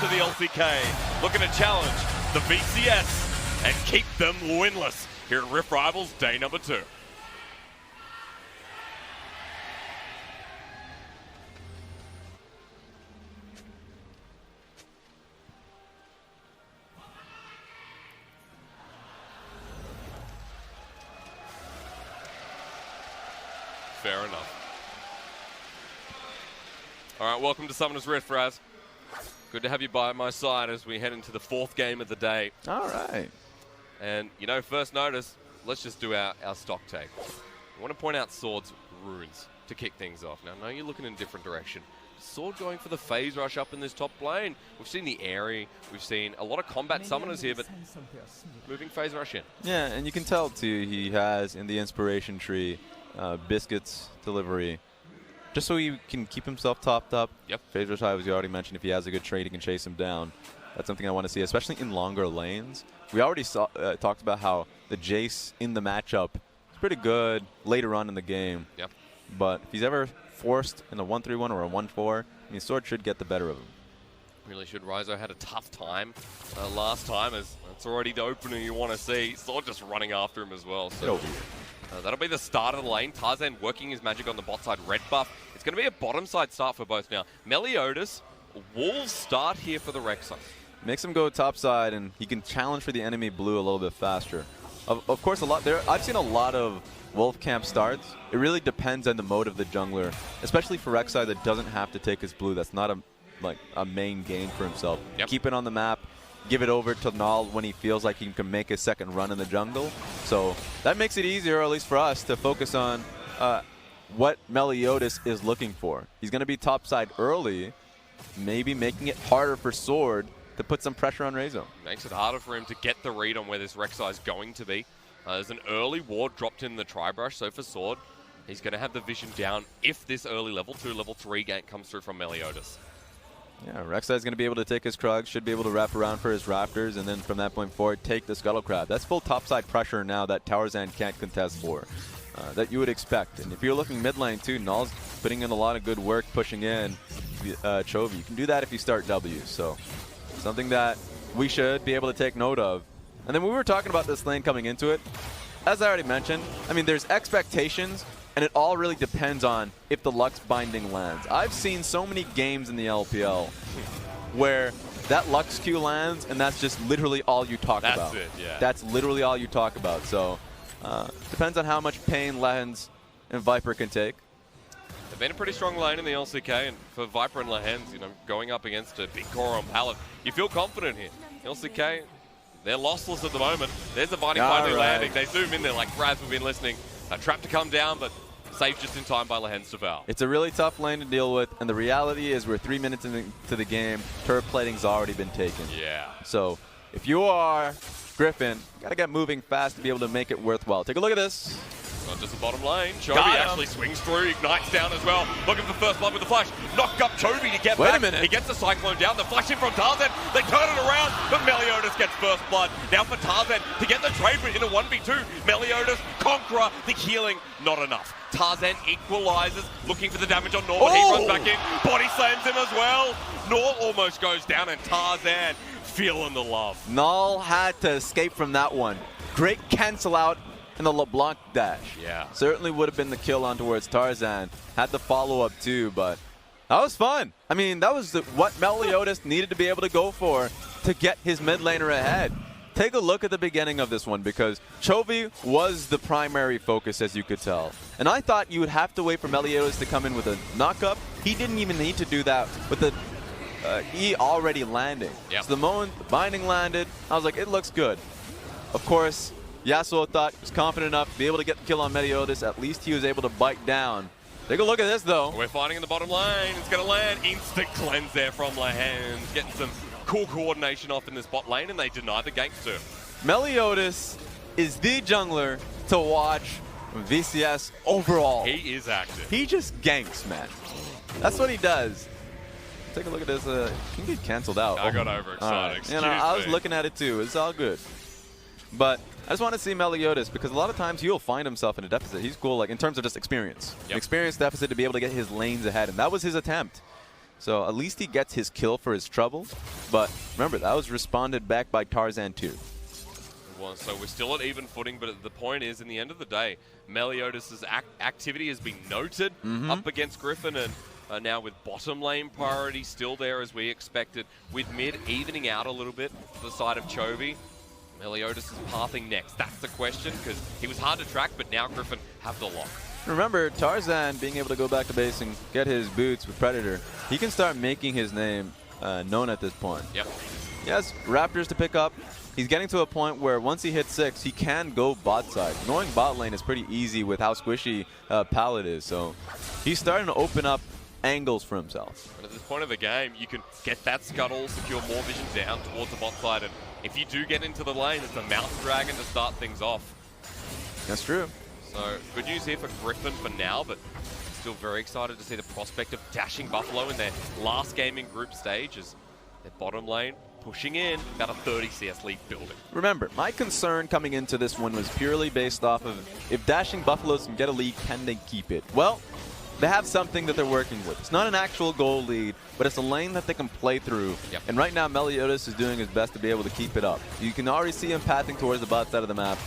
to the LCK, looking to challenge the VCS and keep them winless here at Rift Rivals day number 2. Fair enough. All right, welcome to Summoner's Rift, Raz. Good to have you by my side as we head into the 4th game of the day. All right. And, you know, first notice, let's just do our stock take. I want to point out Sword's runes to kick things off. Now, I know you're looking in a different direction. Sword going for the phase rush up in this top lane. We've seen the Airy. We've seen a lot of combat summoners here, but moving phase rush in. Yeah, and you can tell, too, he has in the inspiration tree Biscuit's delivery, just so he can keep himself topped up. Yep. Phase rush high, as you already mentioned, if he has a good trade, he can chase him down. That's something I want to see, especially in longer lanes. We already talked about how the Jace in the matchup is pretty good later on in the game. Yep. But if he's ever forced in a 1-3-1 or a 1-4, I mean, Sword should get the better of him. Really should. Ryzo had a tough time last time, as that's already the opener you want to see. Sword just running after him as well. So that'll be the start of the lane. Tarzan working his magic on the bot side. Red buff. It's going to be a bottom side start for both now. Meliodas, Wolves start here for the Rek'Sai. Makes him go top side, and he can challenge for the enemy blue a little bit faster. Of course, I've seen a lot of Wolf Camp starts. It really depends on the mode of the jungler, especially for Rek'Sai that doesn't have to take his blue. That's not a main game for himself. Yep. Keep it on the map, give it over to Null when he feels like he can make a second run in the jungle. So that makes it easier, at least for us, to focus on what Meliodas is looking for. He's going to be top side early, maybe making it harder for Sword to put some pressure on Rezo. Makes it harder for him to get the read on where this Rek'Sai is going to be. There's an early ward dropped in the Tri-Brush, so for Sword, he's going to have the vision down if this early level 2, level 3 gank comes through from Meliodas. Yeah, Rek'Sai is going to be able to take his Krugs, should be able to wrap around for his Raptors, and then from that point forward, take the Scuttle Crab. That's full topside pressure now that Tarzan can't contest for, that you would expect. And if you're looking mid lane too, Null's putting in a lot of good work pushing in Chovy. You can do that if you start W, so something that we should be able to take note of. And then we were talking about this lane coming into it. As I already mentioned, I mean, there's expectations, and it all really depends on if the Lux binding lands. I've seen so many games in the LPL where that Lux Q lands, and that's just literally all you talk about. That's it, yeah. That's literally all you talk about. So, depends on how much pain Lehens and Viper can take. They've been a pretty strong lane in the LCK, and for Viper and Lehens, you know, going up against a big core on pallet, you feel confident here. LCK, they're lossless at the moment. There's a Binding finally landing. They zoom in there like Raz, we've been listening. A trap to come down, but saved just in time by Lehens to Val. It's a really tough lane to deal with, and the reality is we're 3 minutes into the game. Turret plating's already been taken. Yeah. So if you are Griffin, got to get moving fast to be able to make it worthwhile. Take a look at this. Not just the bottom lane. Chovy actually swings through, ignites down as well. Looking for first blood with the flash. Knock up Chovy to get back. Wait a minute. He gets the Cyclone down. The flash in from Tarzan. They turn it around, but Meliodas gets first blood. Now for Tarzan to get the trade in a 1v2. Meliodas, Conqueror, the healing, not enough. Tarzan equalizes, looking for the damage on Nor, but he runs back in. Body slams him as well. Nor almost goes down, and Tarzan feeling the love. Null had to escape from that one. Great cancel out and the LeBlanc dash. Yeah. Certainly would have been the kill on towards Tarzan. Had the follow-up too, but that was fun. I mean, that was what Meliodas needed to be able to go for to get his mid laner ahead. Take a look at the beginning of this one, because Chovy was the primary focus, as you could tell. And I thought you would have to wait for Meliodas to come in with a knock-up. He didn't even need to do that with the E already landing. Yep. So the moment the binding landed, I was like, it looks good. Of course, Yasuo thought he was confident enough to be able to get the kill on Meliodas. At least he was able to bite down. Take a look at this, though. We're fighting in the bottom lane. It's going to land. Instant cleanse there from Lehens. Getting some cool coordination off in this bot lane, and they deny the gank too. Meliodas is the jungler to watch VCS overall. He is active. He just ganks, man. That's what he does. Take a look at this. He can get canceled out. I got overexcited. Right. You know, I was looking at it too. It's all good. But I just want to see Meliodas, because a lot of times he'll find himself in a deficit. He's cool, like in terms of just experience. Yep. Experience deficit to be able to get his lanes ahead, and that was his attempt. So at least he gets his kill for his trouble. But remember, that was responded back by Tarzan too. Well, so we're still at even footing, but the point is, in the end of the day, Meliodas' activity has been noted up against Griffin, and now with bottom lane priority still there as we expected, with mid evening out a little bit to the side of Chovy. Meliodas is pathing next. That's the question, because he was hard to track, but now Griffin have the lock. Remember, Tarzan being able to go back to base and get his boots with Predator, he can start making his name known at this point. Yep. He has Raptors to pick up. He's getting to a point where once he hits 6, he can go bot side. Knowing bot lane is pretty easy with how squishy Pallet is, so he's starting to open up angles for himself. And at this point of the game, you can get that scuttle, secure more vision down towards the bot side, and if you do get into the lane, it's a Mountain Dragon to start things off. That's true. So good news here for Griffin for now, but still very excited to see the prospect of Dashing Buffalo in their last game in group stage as their bottom lane pushing in, about a 30 CS lead building. Remember, my concern coming into this one was purely based off of if Dashing Buffaloes can get a lead, can they keep it? Well, they have something that they're working with. It's not an actual goal lead, but it's a lane that they can play through. Yep. And right now, Meliodas is doing his best to be able to keep it up. You can already see him pathing towards the bot side of the map.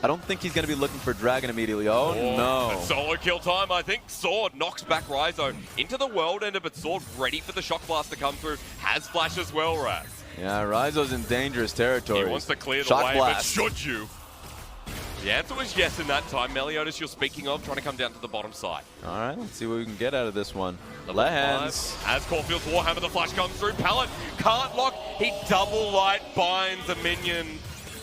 I don't think he's going to be looking for Dragon immediately. Oh, no. It's solo kill time, I think. Sword knocks back Ryzo into the world ender, but Sword ready for the Shock Blast to come through. Has Flash as well, Raz. Yeah, Ryzo's in dangerous territory. He wants to clear the Shock way, blast. but should you? The answer was yes in that time. Meliodas, you're speaking of, trying to come down to the bottom side. All right, let's see what we can get out of this one. Level Lehans. 5. As Caulfield's Warhammer, the flash comes through. Pallet can't lock. He double light binds a minion.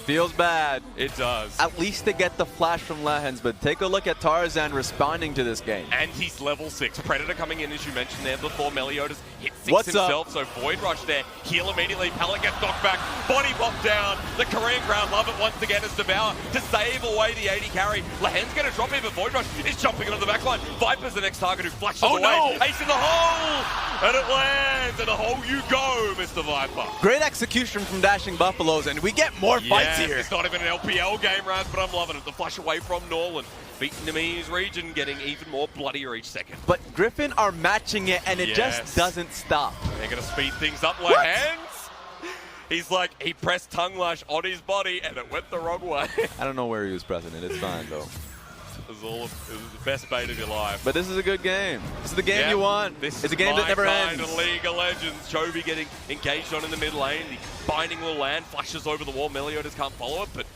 Feels bad. It does. At least they get the flash from Lehans, but take a look at Tarzan responding to this game. And he's level 6. Predator coming in, as you mentioned there before. Meliodas hits 6 What's himself, up? so Void Rush there. Heal immediately. Pallet gets knocked back. Body pop down. The Korean crowd love it once again as Devour to save away the 80 carry. Lehans going to drop him, but Void Rush is jumping onto the backline. Viper's the next target who flashes away. No. Ace in the hole! And it lands. In the hole you go, Mr. Viper. Great execution from Dashing Buffaloes, and we get more fights here. It's not even an LPL game, Raz, but I'm loving it. The flash away from Norland. Vietnamese region getting even more bloodier each second. But Griffin are matching it, and it just doesn't stop. They're going to speed things up. Lehans. He's like, he pressed tongue lash on his body, and it went the wrong way. I don't know where he was pressing it. It's fine, though. It was the best bait of your life. But this is a good game. This is the game you want. This it's a game that never ends. Of League of Legends. Chovy getting engaged on in the mid lane. The binding will land, flashes over the wall. Meliodas can't follow it, but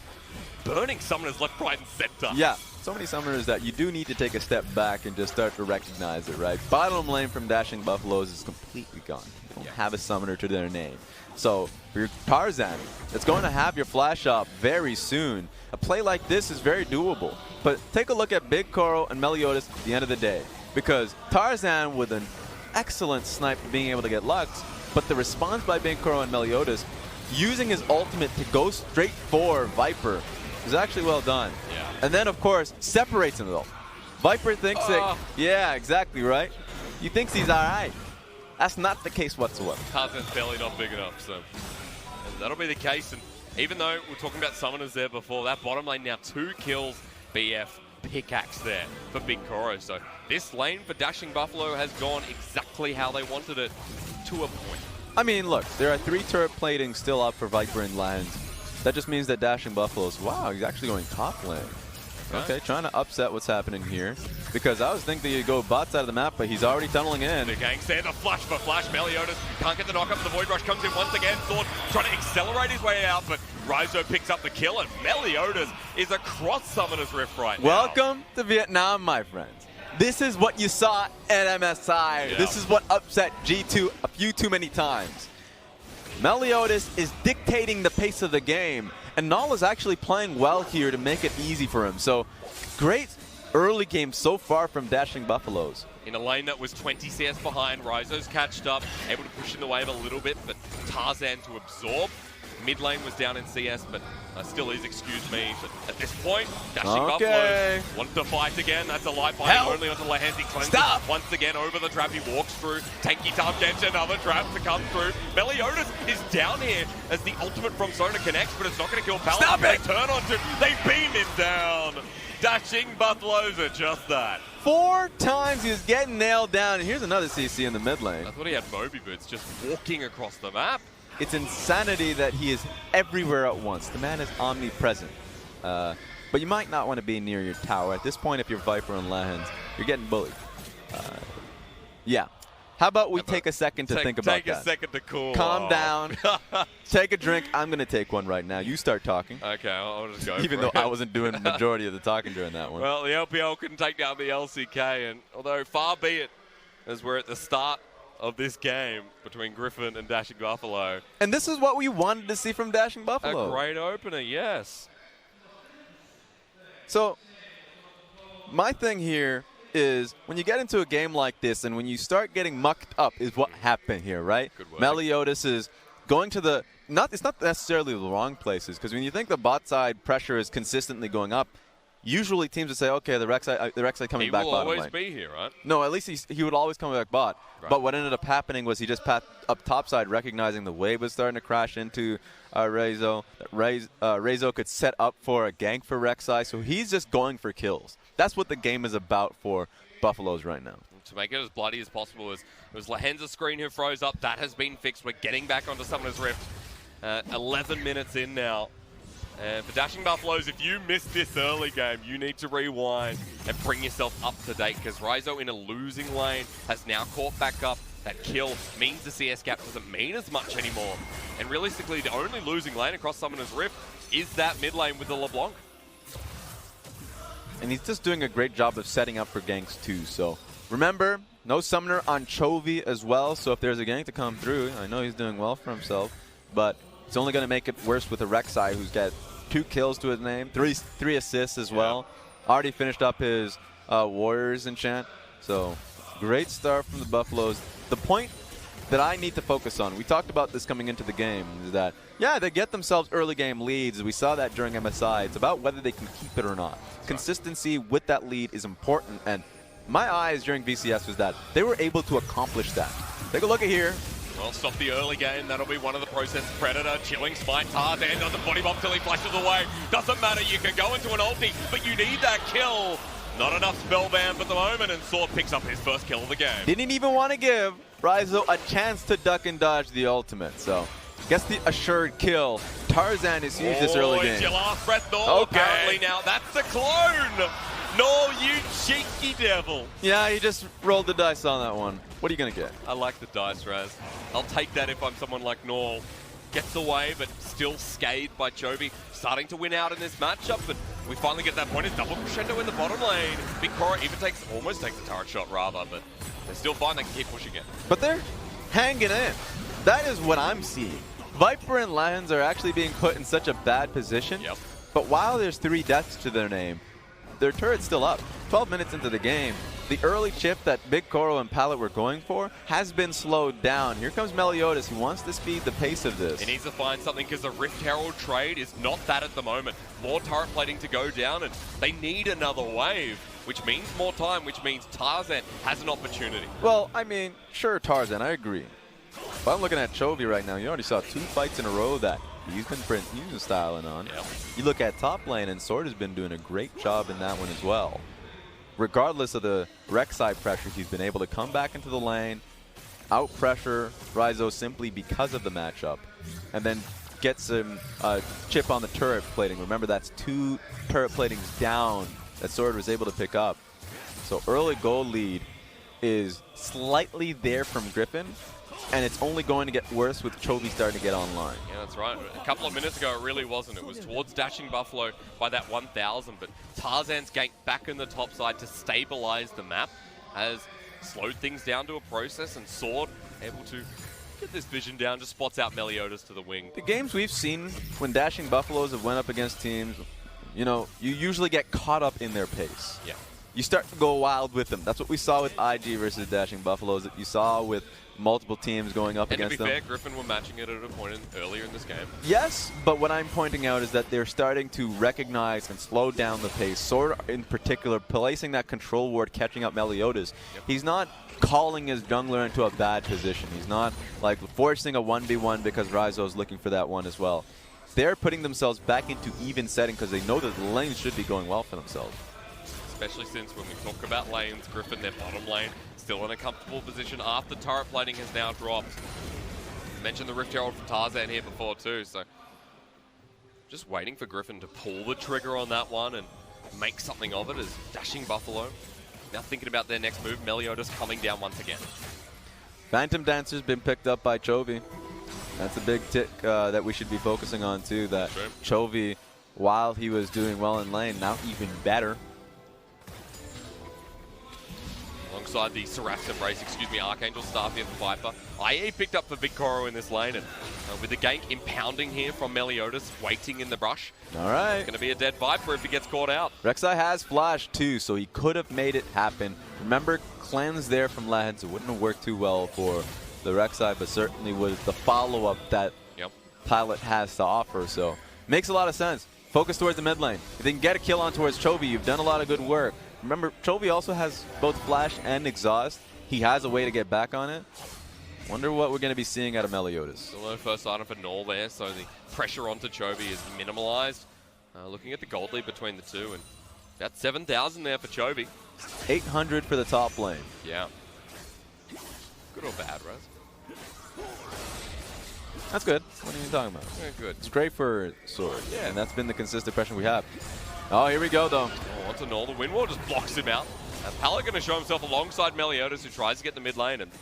burning summoners left, right, and center. Yeah, so many summoners that you do need to take a step back and just start to recognize it, right? Bottom lane from Dashing Buffaloes is completely gone. They don't have a summoner to their name. So for your Tarzan, it's going to have your flash up very soon. A play like this is very doable. But take a look at Big Coral and Meliodas at the end of the day. Because Tarzan with an excellent snipe being able to get Lux, but the response by Big Coral and Meliodas using his ultimate to go straight for Viper is actually well done. Yeah. And then, of course, separates him though. Viper thinks that, yeah, exactly, right? He thinks he's all right. That's not the case whatsoever. Tarzan's barely not big enough, so that'll be the case. And even though we're talking about summoners there before, that bottom lane now 2 kills, BF pickaxe there for Big Koro. So this lane for Dashing Buffalo has gone exactly how they wanted it to a point. I mean, look, there are 3 turret platings still up for Viper and Lands. That just means that Dashing Buffaloes, wow, he's actually going top lane. Okay, trying to upset what's happening here. Because I was thinking he'd go bot side of the map, but he's already tunneling in. The gang's there, the flash for Flash. Meliodas can't get the knock up, the Void Rush comes in once again. Sword trying to accelerate his way out, but Ryzo picks up the kill, and Meliodas is across Summoner's Rift right now. Welcome to Vietnam, my friends. This is what you saw at MSI. Yeah. This is what upset G2 a few too many times. Meliodas is dictating the pace of the game, and Null is actually playing well here to make it easy for him. So, great early game so far from Dashing Buffaloes. In a lane that was 20 CS behind, Ryzo's catched up, able to push in the wave a little bit, but Tarzan to absorb. Mid lane was down in CS, but still is, excuse me. But at this point, Dashing Buffalo wanted to fight again. That's a light binding only onto Lehans. He cleanses once again over the trap. He walks through. Tanky Tom gets another trap to come through. Meliodas is down here as the ultimate from Sona connects, but it's not going to kill Pallet. They turn onto him. They beam him down. Dashing Buffaloes are just that. 4 times he was getting nailed down. And here's another CC in the mid lane. I thought he had Moby Boots just walking across the map. It's insanity that he is everywhere at once. The man is omnipresent. But you might not want to be near your tower. At this point, if you're Viper and Lahens, you're getting bullied. Yeah. How about we take a second to think about that? Take a second to cool. Calm down. Take a drink. I'm going to take one right now. You start talking. Okay, I'll just go. Even though I wasn't doing the majority of the talking during that one. Well, the LPL couldn't take down the LCK, and although far be it, as we're at the start of this game between Griffin and Dashing Buffalo. And this is what we wanted to see from Dashing Buffalo. A great opener, yes. So, my thing here is when you get into a game like this and when you start getting mucked up is what happened here, right? Meliodas is going to the it's not necessarily the wrong places, because when you think the bot side pressure is consistently going up, usually teams would say, okay, the Rek'Sai coming back bottom lane. He will always be here, right? No, at least he would always come back bot. Right. But what ended up happening was he just passed up topside, recognizing the wave was starting to crash into Rezo. Rezo could set up for a gank for Rek'Sai, so he's just going for kills. That's what the game is about for Buffaloes right now. To make it as bloody as possible, it was Lahenza's screen who froze up. That has been fixed. We're getting back onto Summoner's Rift. 11 minutes in now. And for Dashing Buffaloes, if you missed this early game, you need to rewind and bring yourself up to date, because Rezo in a losing lane has now caught back up. That kill means the CS gap doesn't mean as much anymore. And realistically, the only losing lane across Summoner's Rift is that mid lane with the LeBlanc. And he's just doing a great job of setting up for ganks too. So remember, no summoner on Chovy as well. So if there's a gank to come through, I know he's doing well for himself, but it's only going to make it worse with a Rek'Sai who's got 2 kills to his name, 3 assists as well. Already finished up his Warriors enchant. So great start from the Buffaloes. The point that I need to focus on, we talked about this coming into the game, is that, yeah, they get themselves early game leads. We saw that during MSI. It's about whether they can keep it or not. Consistency with that lead is important, and my eyes during VCS was that they were able to accomplish that. Take a look at here. Well, stop the early game. That'll be one of the process. Predator, chilling, smite, Tarzan doesn't body bomb till he flashes away. Doesn't matter, you can go into an ulti, but you need that kill. Not enough spellbound at the moment, and Sword picks up his first kill of the game. Didn't even want to give Rezo a chance to duck and dodge the ultimate, so gets the assured kill. Tarzan is huge this early game. It's your last breath, Nor. Okay. Apparently now that's the clone. Nor, you cheeky devil. Yeah, he just rolled the dice on that one. What are you going to get? I like the dice, Raz. I'll take that if I'm someone like Nor. Gets away, but still scathed by Chovy. Starting to win out in this matchup, but we finally get that point. It's double crescendo in the bottom lane. Big Cora even almost takes a turret shot rather, but they're still fine. They can keep pushing it. But they're hanging in. That is what I'm seeing. Viper and Lions are actually being put in such a bad position. Yep. But while there's 3 deaths to their name, their turret's still up. 12 minutes into the game, the early chip that Big Koro and Pallet were going for has been slowed down. Here comes Meliodas, who wants to speed the pace of this. He needs to find something, because the Rift Herald trade is not that at the moment. More turret plating to go down, and they need another wave, which means more time, which means Tarzan has an opportunity. Well, I mean, sure, Tarzan, I agree. But I'm looking at Chovy right now. You already saw 2 fights in a row that he's been styling on. Yep. You look at top lane, and Sword has been doing a great job in that one as well. Regardless of the Rek'Sai pressure, he's been able to come back into the lane, out-pressure Rezo simply because of the matchup, and then get some chip on the turret plating. Remember, that's 2 turret platings down that Sword was able to pick up. So early goal lead is slightly there from Griffin, and it's only going to get worse with Chovy starting to get online. Yeah, that's right. A couple of minutes ago, it really wasn't. It was towards Dashing Buffalo by that 1,000, but Tarzan's gank back in the top side to stabilize the map has slowed things down to a process, and Sword able to get this vision down, just spots out Meliodas to the wing. The games we've seen when Dashing Buffaloes have went up against teams, you know, you usually get caught up in their pace. Yeah. You start to go wild with them. That's what we saw with IG versus Dashing Buffaloes, that you saw with multiple teams going up against them. And to be fair, Griffin were matching it at a point earlier in this game. Yes, but what I'm pointing out is that they're starting to recognize and slow down the pace. Sword in particular, placing that control ward, catching up Meliodas. Yep. He's not calling his jungler into a bad position. He's not like forcing a 1v1 because Rezo is looking for that one as well. They're putting themselves back into even setting because they know that the lanes should be going well for themselves. especially since when we talk about lanes, Griffin, their bottom lane, still in a comfortable position after turret plating has now dropped. Mentioned the Rift Herald from Tarzan here before too, so just waiting for Griffin to pull the trigger on that one and make something of it as Dashing Buffalo now thinking about their next move. Meliodas coming down once again. Phantom Dancer's been picked up by Chovy. That's a big tick that we should be focusing on too, that Chovy, while he was doing well in lane, now even better. Alongside the Seraph Embrace, Archangel Staff here for Viper. IE picked up for Big Koro in this lane, and with the gank impounding here from Meliodas, waiting in the brush. All right. It's going to be a dead Viper if he gets caught out. Rek'Sai has flash too, so he could have made it happen. Remember, cleanse there from Lehens. It wouldn't have worked too well for the Rek'Sai, but certainly with the follow-up that Pilot has to offer. So makes a lot of sense. Focus towards the mid lane. If they can get a kill on towards Chovy, you've done a lot of good work. Remember, Chovy also has both flash and exhaust. He has a way to get back on it. Wonder what we're going to be seeing out of Meliodas. Still no first item for Null there, so the pressure onto Chovy is minimalized. Looking at the gold lead between the two, and about 7,000 there for Chovy. 800 for the top lane. Yeah. Good or bad, Raz? That's good. What are you talking about? Yeah, good. It's great for Sword. Yeah, and that's been the consistent pressure we have. Oh, here we go, though. Oh, onto Null. The Wind Wall just blocks him out. Pilot going to show himself alongside Meliodas, who tries to get the mid lane, and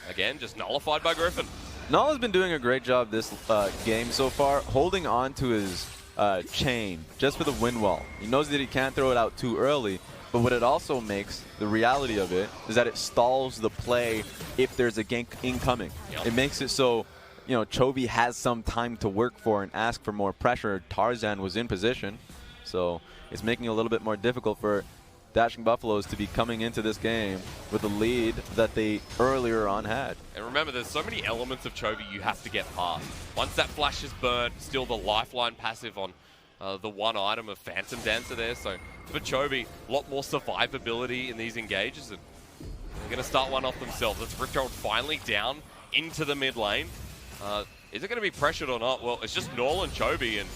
again, just nullified by Griffin. Null has been doing a great job this game so far, holding on to his chain just for the wind wall. He knows that he can't throw it out too early, but what it also makes, the reality of it, is that it stalls the play if there's a gank incoming. Yep. It makes it so, you know, Chovy has some time to work for and ask for more pressure. Tarzan was in position, so it's making it a little bit more difficult for Dashing Buffaloes to be coming into this game with a lead that they earlier on had. And remember, there's so many elements of Chovy you have to get past. Once that flash is burnt, still the lifeline passive on the one item of Phantom Dancer there. So for Chovy, a lot more survivability in these engages, and they're going to start one off themselves. That's Rift Herald finally down into the mid lane. Is it going to be pressured or not? Well, it's just Null and Chovy, and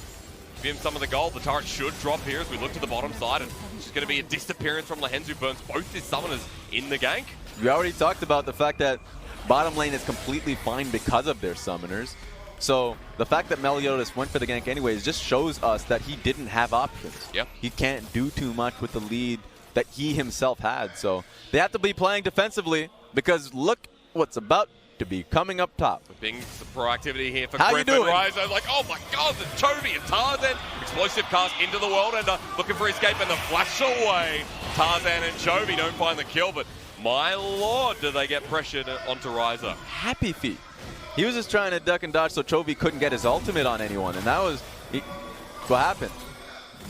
give him some of the gold. The turret should drop here as we look to the bottom side, and it's just going to be a disappearance from Lehens, who burns both his summoners in the gank. We already talked about the fact that bottom lane is completely fine because of their summoners. So the fact that Meliodas went for the gank anyways just shows us that he didn't have options. Yep. He can't do too much with the lead that he himself had. So they have to be playing defensively, because look what's about to be coming up top. Being some proactivity here for How Griffin. you doing? Rizo, like, oh my god, the Chovy and Tarzan. Explosive cast into the World Ender, looking for escape, and the flash away. Tarzan and Chovy don't find the kill, but my lord, do they get pressured onto Rizo. Happy feet. He was just trying to duck and dodge so Chovy couldn't get his ultimate on anyone, and that was what happened.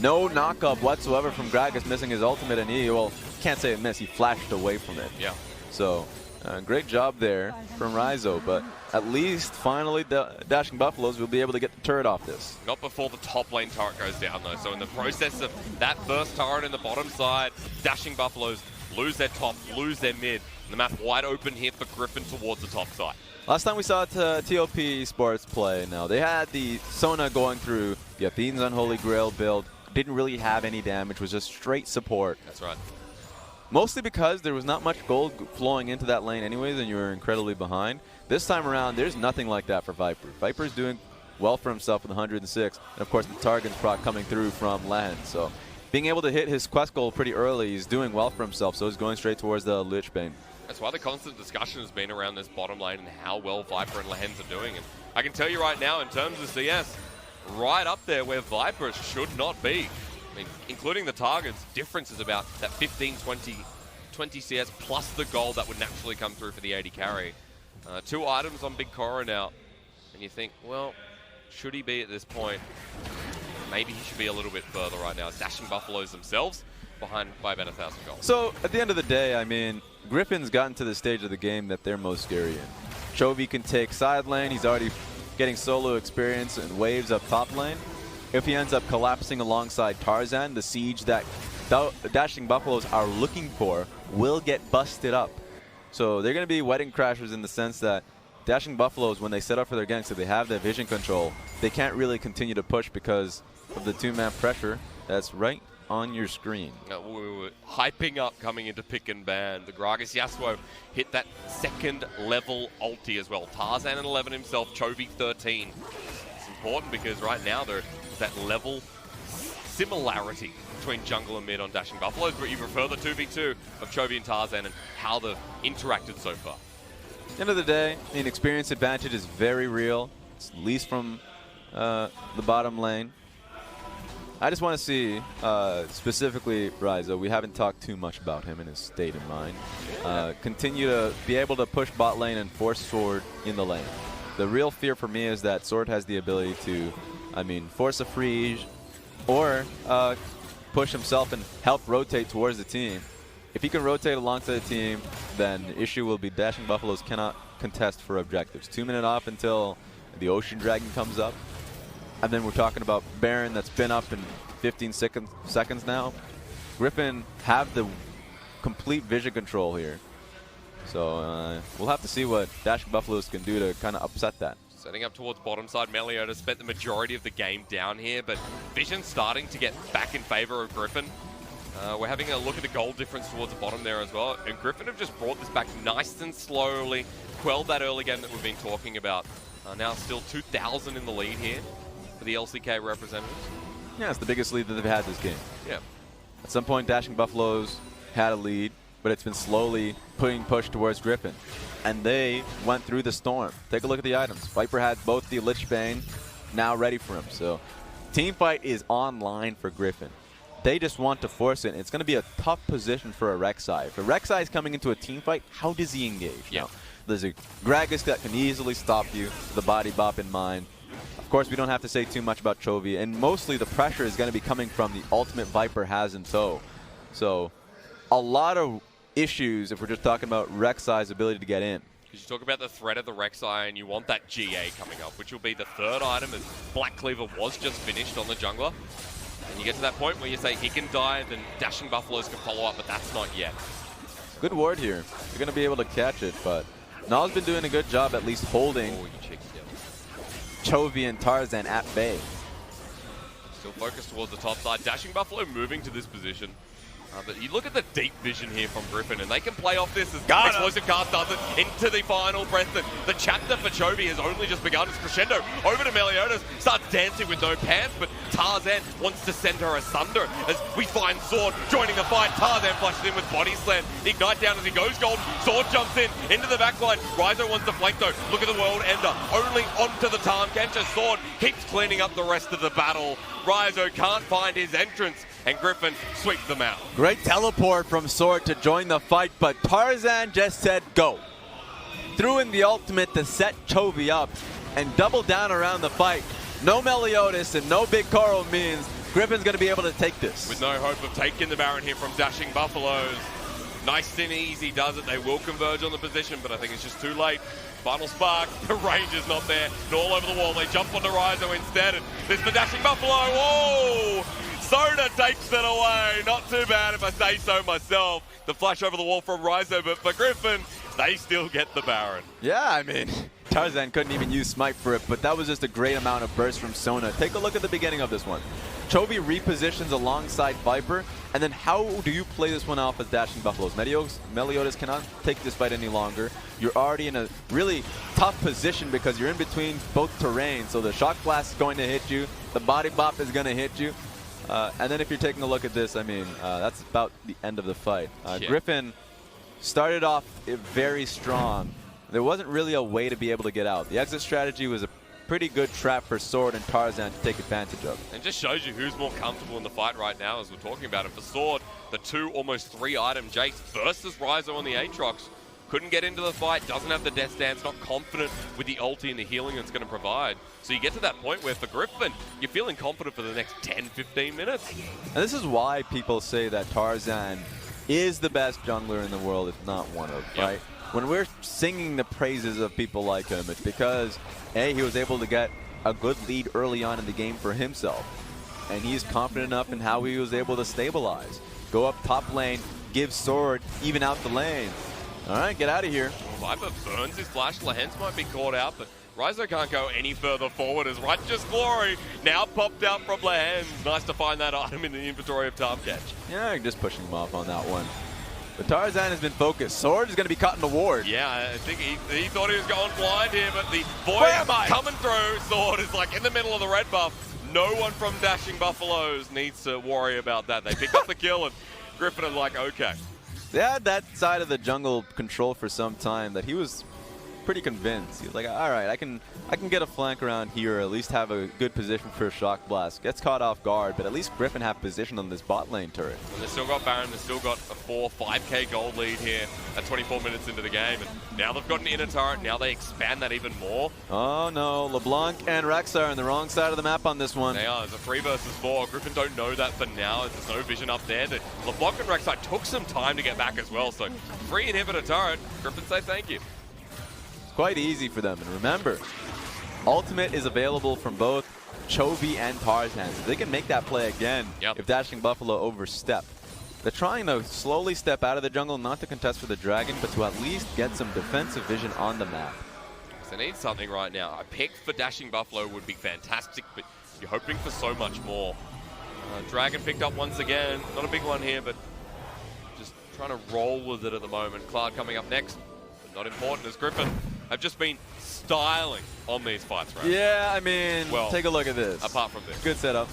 No knockup whatsoever from Gragas missing his ultimate, and well, can't say it missed, he flashed away from it. Yeah. So, great job there from Rizo, but at least finally Dashing Buffaloes will be able to get the turret off this. Not before the top lane turret goes down though, so in the process of that first turret in the bottom side, Dashing Buffaloes lose their top, lose their mid, and the map wide open here for Griffin towards the top side. Last time we saw TOP Sports play now, they had the Sona going through the Athene's Unholy Grail build, didn't really have any damage, was just straight support. That's right. Mostly because there was not much gold flowing into that lane anyways, and you were incredibly behind. This time around, there's nothing like that for Viper. Viper's doing well for himself with 106, and of course the Targon's proc coming through from Lehens. So being able to hit his quest goal pretty early, he's doing well for himself, so he's going straight towards the Lich Bane. That's why the constant discussion has been around this bottom lane and how well Viper and Lehens are doing. And I can tell you right now, in terms of CS, right up there where Viper should not be. I mean, including the targets, difference is about that 15, 20 CS plus the gold that would naturally come through for the 80 carry. 2 items on Big Koro now, and you think, well, should he be at this point? Maybe he should be a little bit further right now. Dashing Buffaloes themselves behind by about 1,000 gold. So at the end of the day, I mean, Griffin's gotten to the stage of the game that they're most scary in. Chovy can take side lane. He's already getting solo experience and waves up top lane. If he ends up collapsing alongside Tarzan, the siege that Dashing Buffaloes are looking for will get busted up. So they're going to be wedding crashers in the sense that Dashing Buffaloes, when they set up for their ganks, if they have their vision control, they can't really continue to push because of the 2-man pressure that's right on your screen. We were hyping up coming into pick and ban. The Gragas Yasuo hit that second level ulti as well. Tarzan at 11 himself, Chovy 13. It's important because right now there's that level similarity between jungle and mid on Dashing Buffaloes, but you prefer the 2v2 of Chovy and Tarzan and how they've interacted so far. At the end of the day, the experience advantage is very real. It's at least from the bottom lane. I just want to see, specifically Ryzo, we haven't talked too much about him and his state of mind. Continue to be able to push bot lane and force Sword in the lane. The real fear for me is that Sword has the ability to, force a freeze or push himself and help rotate towards the team. If he can rotate alongside the team, then the issue will be Dashing Buffaloes cannot contest for objectives. 2 minute off until the Ocean Dragon comes up. And then we're talking about Baron that's been up in 15 seconds now. Griffin have the complete vision control here. So we'll have to see what Dashing Buffaloes can do to kind of upset that. Setting up towards bottom side, Meliodas spent the majority of the game down here, but Vision's starting to get back in favor of Griffin. We're having a look at the goal difference towards the bottom there as well, and Griffin have just brought this back nice and slowly, quelled that early game that we've been talking about. Now still 2,000 in the lead here for the LCK representatives. Yeah, it's the biggest lead that they've had this game. Yeah. At some point, Dashing Buffaloes had a lead, but it's been slowly pushed towards Griffin. And they went through the storm. Take a look at the items. Viper had both the Lich Bane now ready for him. So team fight is online for Griffin. They just want to force it. It's going to be a tough position for a Rek'Sai. If a Rek'Sai is coming into a team fight, how does he engage? Yeah. Now, there's a Gragas that can easily stop you, the body bop in mind. Of course, we don't have to say too much about Chovy, and mostly the pressure is going to be coming from the ultimate Viper has in tow. So a lot of issues if we're just talking about Rek'Sai's ability to get in. Because you talk about the threat of the Rek'Sai and you want that GA coming up, which will be the third item as Black Cleaver was just finished on the jungler. And you get to that point where you say he can die, then Dashing Buffaloes can follow up, but that's not yet. Good ward here. They're going to be able to catch it, but Nal's been doing a good job at least holding Chovy and Tarzan at bay. Still focused towards the top side. Dashing Buffalo moving to this position. But you look at the deep vision here from Griffin, and they can play off this as Explosive Cast does it into the final breath. The chapter for Chovy has only just begun. It's crescendo over to Meliodas, starts dancing with no pants, but Tarzan wants to send her asunder as we find Sword joining the fight. Tarzan flushes in with body slam. Ignite down as he goes golden. Sword jumps in into the backline. Ryzo wants to flank though. Look at the world ender. Only onto the Tarn Kencha. Sword keeps cleaning up the rest of the battle. Ryzo can't find his entrance, and Griffin sweeps them out. Great teleport from Sword to join the fight, but Tarzan just said go. Threw in the ultimate to set Chovy up and double down around the fight. No Meliodas and no big Coral means Griffin's going to be able to take this. With no hope of taking the Baron here from Dashing Buffaloes. Nice and easy does it. They will converge on the position, but I think it's just too late. Final spark, the range is not there. And all over the wall, they jump onto Ryzo instead. And this is the Dashing Buffalo. Whoa! Soda takes it away. Not too bad if I say so myself. The flash over the wall from Ryzo, but for Griffin, they still get the Baron. Yeah, Tarzan couldn't even use Smite for it, but that was just a great amount of burst from Sona. Take a look at the beginning of this one. Chovy repositions alongside Viper, and then how do you play this one off as Dashing Buffaloes? Meliodas cannot take this fight any longer. You're already in a really tough position because you're in between both terrains, so the Shock Blast is going to hit you, the Body Bop is going to hit you. And then if you're taking a look at this, that's about the end of the fight. Griffin started off very strong. There wasn't really a way to be able to get out. The exit strategy was a pretty good trap for Sword and Tarzan to take advantage of. And just shows you who's more comfortable in the fight right now as we're talking about it. For Sword, the two almost 3-item Jace versus Ryzo on the Aatrox. Couldn't get into the fight, doesn't have the death dance, not confident with the ulti and the healing it's going to provide. So you get to that point where for Griffin, you're feeling confident for the next 10-15 minutes. And this is why people say that Tarzan is the best jungler in the world, if not one of, right? When we're singing the praises of people like him, it's because, A, he was able to get a good lead early on in the game for himself. And he's confident enough in how he was able to stabilize. Go up top lane, give Sword, even out the lane. All right, get out of here. Viper burns his flash. Lehens might be caught out, but Ryzo can't go any further forward as Righteous Glory now popped out from their hands. Nice to find that item in the inventory of Tarmcatch. Yeah, just pushing him off on that one. But Tarzan has been focused. Sword is going to be caught in the ward. Yeah, I think he thought he was going blind here, but the Void coming through. Sword is like in the middle of the red buff. No one from Dashing Buffaloes needs to worry about that. They pick up the kill, and Griffin is like, okay. They had that side of the jungle controlled for some time that he was pretty convinced. He was like, all right, I can get a flank around here, or at least have a good position for a shock blast. Gets caught off guard, but at least Griffin have position on this bot lane turret. And they've still got Baron, they've still got a 5K gold lead here at 24 minutes into the game. And now they've got an inner turret, now they expand that even more. Oh no, LeBlanc and Rex are on the wrong side of the map on this one. They are, it's a 3 versus 4. Griffin don't know that for now, there's no vision up there. LeBlanc and Rek'Sai took some time to get back as well, so free inhibitor turret, Griffin say thank you. Quite easy for them. And remember, ultimate is available from both Chovy and Tarzan. So they can make that play again if Dashing Buffalo overstep. They're trying to slowly step out of the jungle, not to contest for the dragon, but to at least get some defensive vision on the map. So they need something right now. A pick for Dashing Buffalo would be fantastic, but you're hoping for so much more. Dragon picked up once again. Not a big one here, but just trying to roll with it at the moment. Cloud coming up next, but not important as Griffin have just been styling on these fights, right? Yeah, I mean, well, take a look at this. Apart from this. Good setup.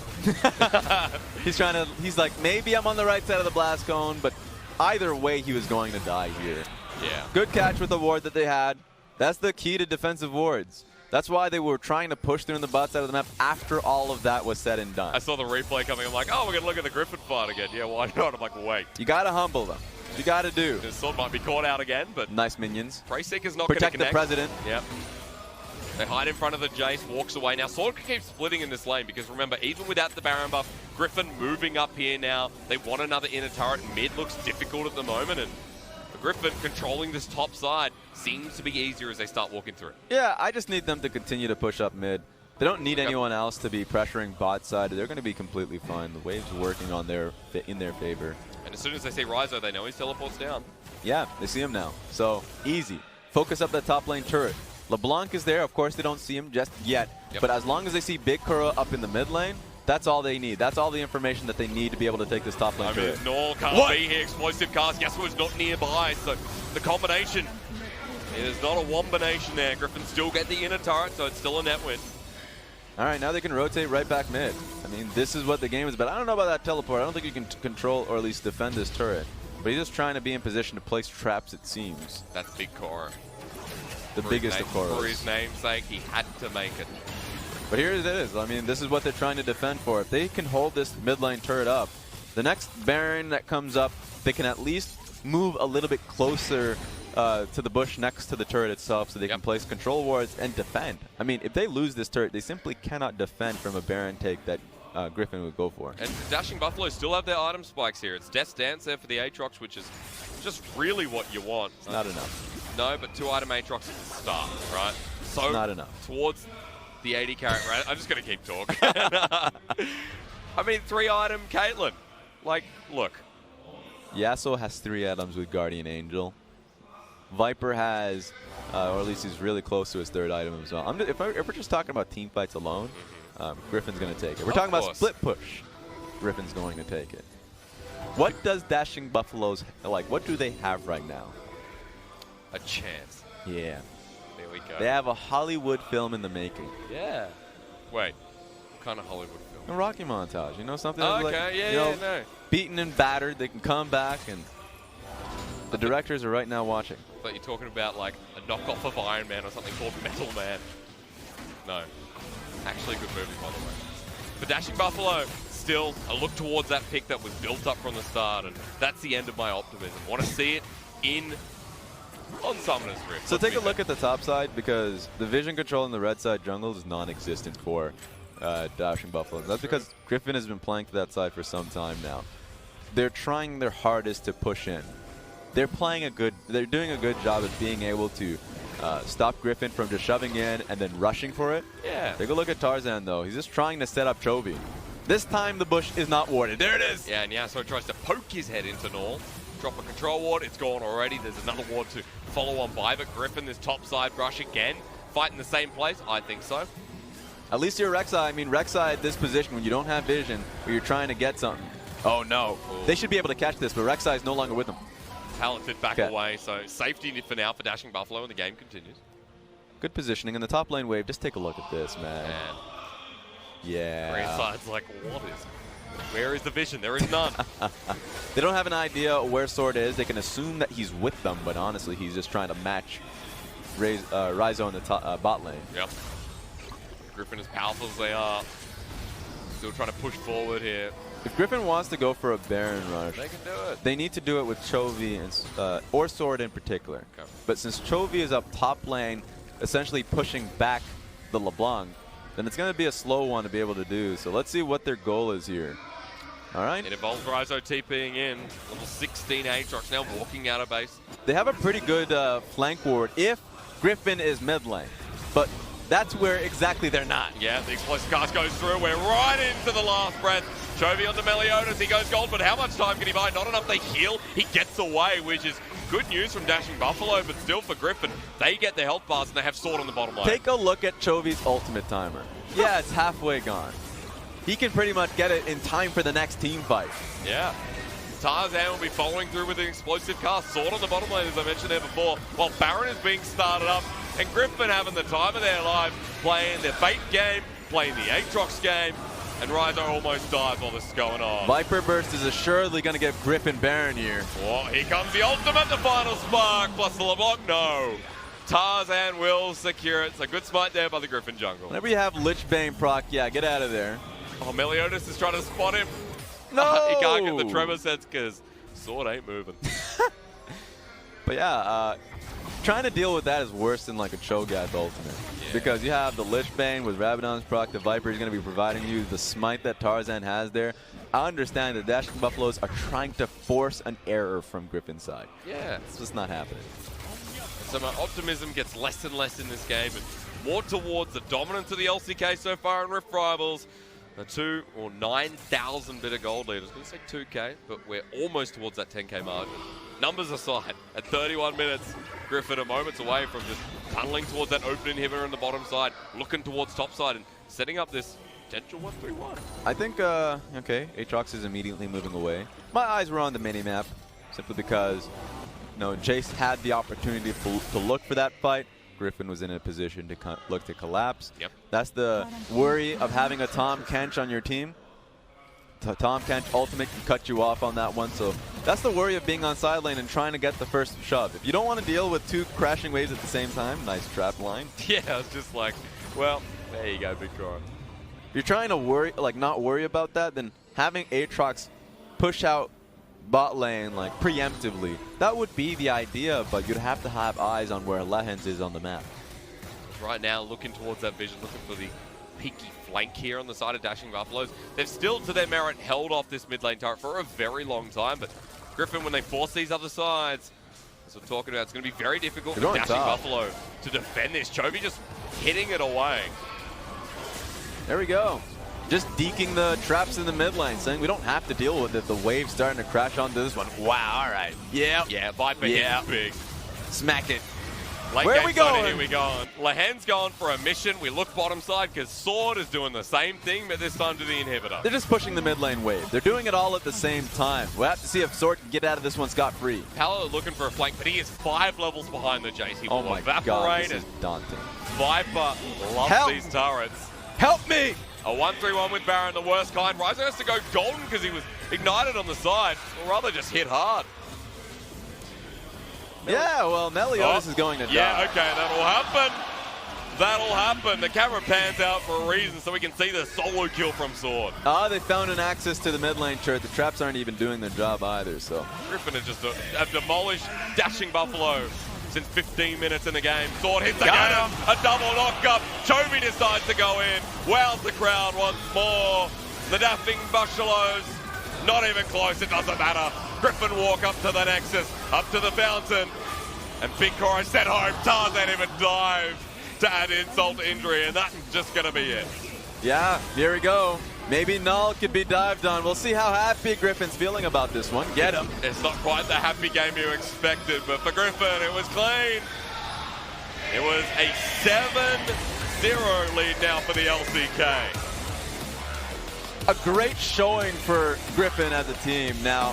He's like, maybe I'm on the right side of the blast cone, but either way, he was going to die here. Yeah. Good catch with the ward that they had. That's the key to defensive wards. That's why they were trying to push through in the bot side of the map after all of that was said and done. I saw the replay coming. I'm like, oh, we're going to look at the Griffin fight again. Yeah, why not? I'm like, wait. You got to humble them. You got to do. His sword might be caught out again, but nice minions. Preyseeker's not going to connect. Protect the president. Yep. They hide in front of the Jace, walks away. Now, Sword can keep splitting in this lane because remember, even without the Baron buff, Griffin moving up here now. They want another inner turret. Mid looks difficult at the moment, and for Griffin controlling this top side seems to be easier as they start walking through. Yeah, I just need them to continue to push up mid. They don't need anyone else to be pressuring bot side. They're going to be completely fine. The wave's working on in their favor. And as soon as they see Ryzo, they know he teleports down. Yeah, they see him now. So, easy. Focus up that top lane turret. LeBlanc is there. Of course, they don't see him just yet. But as long as they see Big Kuro up in the mid lane, that's all they need. That's all the information that they need to be able to take this top lane turret. Null can't be here. Explosive cast. Yasuo's not nearby. So, the combination, it is not a wombination there. Griffin still get the inner turret, so it's still a net win. All right, now they can rotate right back mid. I mean, this is what the game is about. I don't know about that teleport. I don't think you can control or at least defend this turret. But he's just trying to be in position to place traps, it seems. That's Big Kuro. The biggest of Koros. For his namesake, he had to make it. But here it is. I mean, this is what they're trying to defend for. If they can hold this mid lane turret up, the next Baron that comes up, they can at least move a little bit closer to the bush next to the turret itself so they can place control wards and defend. I mean, if they lose this turret, they simply cannot defend from a Baron take that Griffin would go for. And Dashing Buffalo still have their item spikes here. It's Death's Dance there for the Aatrox, which is just really what you want. It's not enough. No, but 2 item Aatrox is the start, right? So not enough. Towards the 80 carat, right? I'm just going to keep talking. I mean, 3 item Caitlyn. Like, look. Yasuo has 3 items with Guardian Angel. Viper has, or at least he's really close to his 3rd item as well. If we're just talking about team fights alone, Griffin's going to take it. We're talking about split push. Griffin's going to take it. What does Dashing Buffaloes, like, what do they have right now? A chance. Yeah. There we go. They have a Hollywood film in the making. Yeah. Wait. What kind of Hollywood film? A Rocky montage. You know, something okay, like, no. beaten and battered. They can come back, and the directors are right now watching. I thought you're talking about like a knockoff of Iron Man or something called Metal Man. No. Actually a good movie, by the way. But Dashing Buffalo, still a look towards that pick that was built up from the start, and that's the end of my optimism. Want to see it on Summoner's Rift. So take a look at the top side, because the vision control in the red side jungle is non-existent for Dashing Buffalo. That's because Griffin has been playing to that side for some time now. They're trying their hardest to push in. They're doing a good job of being able to stop Griffin from just shoving in and then rushing for it. Yeah. Take a look at Tarzan, though. He's just trying to set up Chovy. This time the bush is not warded. There it is! Yeah, and Yasuo tries to poke his head into Null. Drop a control ward, it's gone already. There's another ward to follow on by, but Griffin, this top side brush again. fight in the same place? I think so. At least you're Rek'Sai. I mean, Rek'Sai at this position, when you don't have vision, or you're trying to get something. Oh, no. Ooh. They should be able to catch this, but Rek'Sai is no longer with them. Talented back away, so safety for now for Dashing Buffalo, and the game continues. Good positioning in the top lane wave. Just take a look at this, man. Yeah. Greenside's like, where is the vision? There is none. They don't have an idea where Sword is. They can assume that he's with them, but honestly, he's just trying to match Ryzo in the bot lane. Yep. Griffin, as powerful as they are, still trying to push forward here. If Griffin wants to go for a Baron rush, they can do it. They need to do it with Chovy and or Sword in particular. Okay. But since Chovy is up top lane, essentially pushing back the LeBlanc, then it's going to be a slow one to be able to do. So let's see what their goal is here. All right. It involves Ryzo TPing in. Level 16 Aatrox now walking out of base. They have a pretty good flank ward if Griffin is mid lane. But that's where exactly they're not. Yeah, the explosive cast goes through. We're right into the last breath. Chovy onto Meliodas. He goes gold, but how much time can he buy? Not enough. They heal. He gets away, which is good news from Dashing Buffalo, but still for Griffin, they get their health bars and they have Sword on the bottom line. Take a look at Chovy's ultimate timer. Yeah, it's halfway gone. He can pretty much get it in time for the next team fight. Yeah. Tarzan will be following through with an explosive cast. Sword on the bottom lane, as I mentioned there before, while Baron is being started up, and Griffin having the time of their life, playing their Fate game, playing the Aatrox game, and Ryzo almost dies while this is going on. Viper Burst is assuredly going to get Griffin Baron here. Oh, here comes the ultimate, the final spark, plus the LeBlanc. No. Tarzan will secure it. It's a good smite there by the Griffin jungle. Whenever you have Lich Bane proc, yeah, get out of there. Oh, Meliodas is trying to spot him. No! He can't get the tremor sets because Sword ain't moving. But yeah, trying to deal with that is worse than like a Cho'Gath ultimate. Yeah. Because you have the Lich Bane with Rabadon's proc, the Viper is going to be providing you the smite that Tarzan has there. I understand that Dashing Buffaloes are trying to force an error from Griffin's side. Yeah. It's just not happening. So my optimism gets less and less in this game, and more towards the dominance of the LCK so far in Rift Rivals. The 2 or 9,000 bit of gold lead. I was going to say 2K, but we're almost towards that 10K margin. Numbers aside, at 31 minutes, Griffin are moments away from just tunneling towards that open inhibitor on the bottom side, looking towards top side and setting up this potential 1-3-1. I think, okay, Aatrox is immediately moving away. My eyes were on the mini-map, simply because, you know, Jace had the opportunity to look for that fight. Griffin was in a position to look to collapse. Yep. That's the worry of having a Tahm Kench on your team. Tahm Kench ultimate can cut you off on that one, so that's the worry of being on side lane and trying to get the first shove. If you don't want to deal with 2 crashing waves at the same time, nice trap line. Yeah, I was just like, well, there you go, big draw. If you're trying to worry, like not worry about that, then having Aatrox push out bot lane like preemptively, that would be the idea, but you'd have to have eyes on where Lehens is on the map. Right now, looking towards that vision, looking for the peaky flank here on the side of Dashing Buffaloes. They've still, to their merit, held off this mid lane turret for a very long time, but Griffin, when they force these other sides, as we're talking about, it's going to be very difficult for Dashing Buffalo to defend this. Chovy just hitting it away. There we go. Just deking the traps in the mid lane, saying we don't have to deal with it. The wave's starting to crash onto this one. Wow, all right. Yeah. Yeah, Viper hits big. Smack it. Where are we going? Here we going. Lehen's going for a mission. We look bottom side because Sword is doing the same thing, but this time to the inhibitor. They're just pushing the mid lane wave. They're doing it all at the same time. We'll have to see if Sword can get out of this one scot-free. Palo looking for a flank, but he is 5 levels behind the Jace. He will evaporate. God, this is daunting. Viper loves these turrets. Help me! A 1-3-1 with Baron, the worst kind. Ryzo has to go golden because he was ignited on the side, or rather just hit hard. Yeah, well, Meliodas is going to die. Yeah, okay, that'll happen. That'll happen. The camera pans out for a reason so we can see the solo kill from Sword. They found an access to the mid lane turret. The traps aren't even doing their job either, so. Griffin has just have demolished Dashing Buffalo since 15 minutes in the game. Sword hits again. A double knock-up. Chovy decides to go in. Wows the crowd once more. The Dashing Buffaloes, not even close. It doesn't matter. Griffin walk up to the Nexus, up to the fountain. And Big Koro sent home. Tarzan even dived to add insult to injury, and that's just going to be it. Yeah, here we go. Maybe Null could be dived on. We'll see how happy Griffin's feeling about this one. Get him. It's not quite the happy game you expected, but for Griffin, it was clean. It was a 7-0 lead now for the LCK. A great showing for Griffin as a team. Now,